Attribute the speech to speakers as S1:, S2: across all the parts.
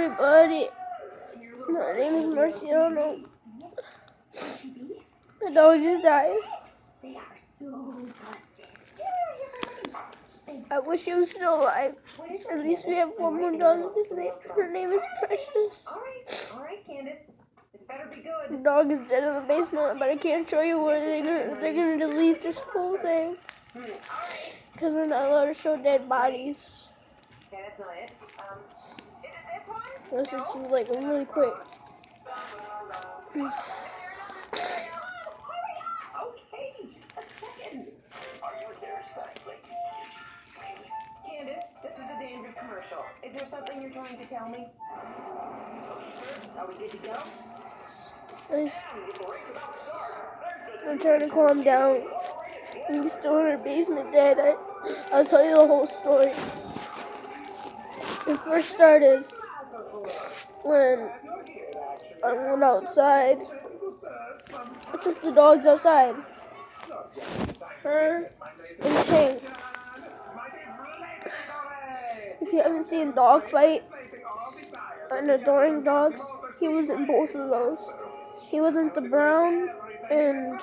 S1: everybody. My name is Marciano. The dog just died. I wish he was still alive. So at least we have one more dog. Her name is Precious.
S2: Alright, Candace. This better be good.
S1: The dog is dead in the basement, but I can't show you where they're gonna delete this whole thing. Because we're not allowed to show dead bodies.
S2: Okay, that's not it. Is it this one?
S1: Unless it's like really quick.
S2: Okay, just a second.
S3: Are you satisfied, lady?
S2: Candace, this is the dandruff commercial. Is there something you're trying to tell me? Are we good to go?
S1: I'm trying to calm down. He's still in her basement dead. I'll tell you the whole story. It first started when I went outside. I took the dogs outside. Her and Tank. If you haven't seen Dogfight and Adoring Dogs, he was in both of those. He wasn't the brown and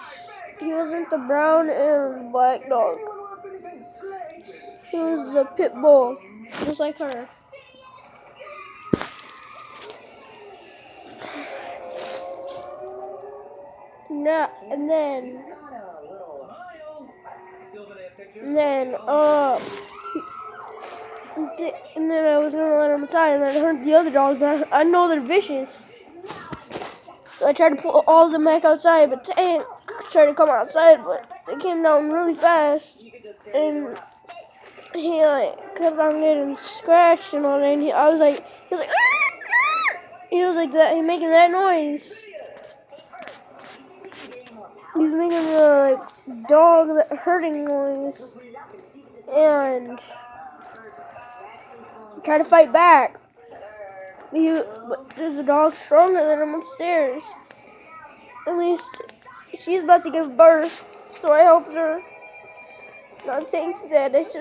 S1: black dog. He was the pit bull, just like her. No, and then I was gonna let him inside, and then I heard the other dogs. I know they're vicious, so I tried to pull all of them back outside. But Tank tried to come outside, but they came down really fast, and he kept on getting scratched and all that. And he was like that. He making that noise. He's making the dog hurting noise, and try to fight back. But there's a dog stronger than him upstairs. At least she's about to give birth, so I helped her. Now Tank's dead. It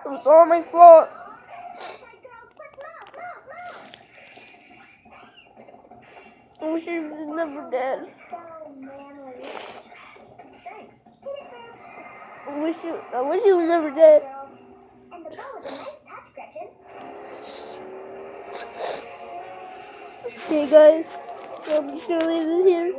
S1: was all my fault. I wish he was never dead. I wish he was never dead. Okay, guys, I'm just gonna leave this here.